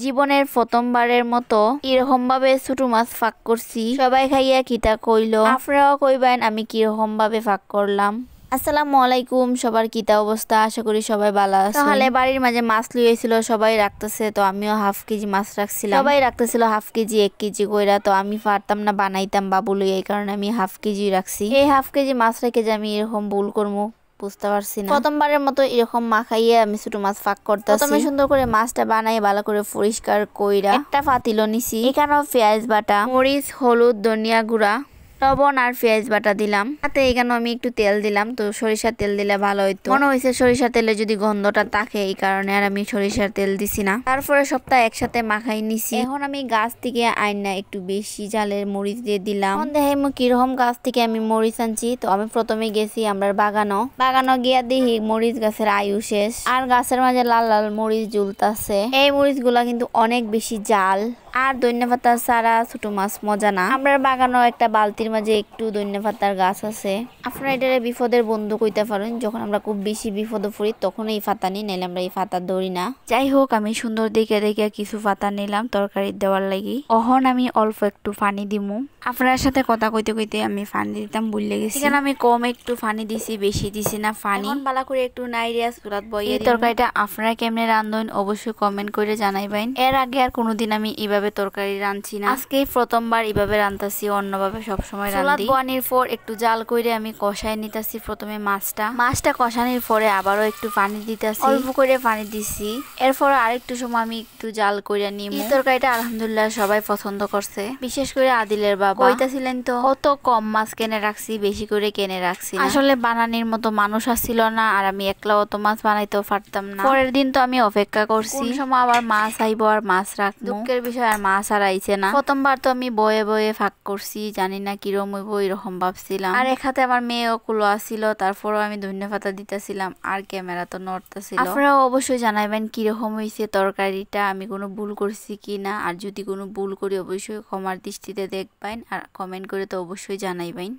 জীবনের প্রথমবারের মতো এরকম ভাবে ছোট মাছ ফাঁক করছি। সবাই খাইয়া কিতা কইলো, আপনারাও কইবেন আমি কিরকম ভাবে ফাঁক করলাম। আসসালামু আলাইকুম, সবার কিতা অবস্থা? আশা করি সবাই ভালো আছে। তাহলে বাড়ির মাঝে মাছ লইয়েছিল, সবাই রাখতেছে, তো আমিও হাফ কেজি মাছ রাখছিলাম। সবাই রাখতেছিল হাফ কেজি 1 কেজি কইরা, তো আমি পারতাম না বানাইতাম বাবু লই, এই কারণে আমি হাফ কেজি রাখছি। এই হাফ কেজি মাছ রেখে যে আমি এরকম ভুল করবো বুঝতে পারছি না। প্রথমবারের মতো এরকম মাখাইয়ে আমি ছোট মাছ ফাঁক করতেছি। প্রথমে সুন্দর করে মাছটা বানাই ভালো করে পরিষ্কার কইরা একটা পাতিলো নিছি। এখানেও পেঁয়াজ বাটা, মরিচ, হলুদ, ধনিয়া গুঁড়া, লবণ আর পেঁয়াজ বাটা দিলাম। তাতে এখানে আমি একটু তেল দিলাম, তো সরিষার তেল দিলে ভালো হইতো। মনে হয়েছে সরিষার তেলে যদি গন্ধটা থাকে, এই কারণে আর আমি সরিষার তেল দিছি না। তারপরে সবটা একসাথে মাখাই নিছি। এখন আমি গাছ থেকে আইনা একটু বেশি জালের মরিচ দিয়ে দিলাম। দেখে কিরকম গাছ থেকে আমি মরিচ আনছি। তো আমি প্রথমে গেছি আমরা বাগানো গিয়া দেখি মরিচ গাছের আয়ু শেষ, আর গাছের মাঝে লাল লাল মরিচ ঝুলতাছে। এই মরিচ গুলা কিন্তু অনেক বেশি জাল, আর ধনিয়া পাতা ছাড়া ছোট মাছ মজা না। আমরা বাগানো একটা বালতির মাঝে একটু ধনিয়া পাতার গাছ আছে। আপনারা এটারে বিপদের বন্ধু কইতে পারেন। যখন আমরা খুব বেশি বিপদে পড়ি তখন এই পাতা নিই, নাইলে আমরা এই পাতা ধরি না। যাই হোক, আমি সুন্দর দেখে দেখে কিছু পাতা নিলাম তরকারি দেওয়ার লাগি। অহন আমি অল্প একটু পানি দিমু। আপনার সাথে কথা কইতে কইতে আমি পানি দিতাম ভুলে গেছি। এখানে আমি কম একটু পানি দিছি, বেশি দিছি না পানি। ভালো করে একটু নাইরিয়া চুলাত বইয়ে এই তরকারিটা আপনারা কেমনে রান্ধেন অবশ্যই কমেন্ট করে জানাইবেন। এর আগে আর কোনোদিন আমি এইভাবে তরকারি রাঁধছি না, আজকেই প্রথমবার এইভাবে রাঁধতাছি। অন্যভাবে সবসময় রাঁধি। বনির পর একটু জাল করে আমি কষাই নিতেছি প্রথমে মাছটা কষানোর পরে আবারও একটু পানি দিতেছি, অল্প করে পানি দিছি। এরপর আরেকটু সময় আমি একটু জাল করে নিব। এই তরকারিটা আলহামদুলিল্লাহ সবাই পছন্দ করছে, বিশেষ করে আদিলের বাবা কইতাছিলেন তো অত কম মাছ কেনে রাখছি, বেশি করে কেনে রাখছি। আসলে বানানির মতো মানুষ আসছিল না, আর আমি একলা অত মাছ বানাইতেও পারতাম না। পরের দিন তো আমি অপেক্ষা করছি কোন সময় আবার মাছ আইবো আর মাছ রাখবো। দুঃখের বিষয় আর মাছ আর আইছে না। প্রথমবার তো আমি বয়ে বয়ে ফাঁক করছি, জানি না কিরম হইব এরকম ভাবছিলাম। আর এক হাতে আমার মেয়েও কুলো আসছিল, তারপরও আমি ধনিয়া পাতা দিতেছিলাম আর ক্যামেরা তো নড়তেছিল। আপনারাও অবশ্যই জানাইবেন কিরকম হয়েছে তরকারিটা, আমি কোনো ভুল করছি কিনা। আর যদি কোনো ভুল করি অবশ্যই ক্ষমার দৃষ্টিতে দেখবেন, আর কমেন্ট করে তো অবশ্যই জানাইবেন।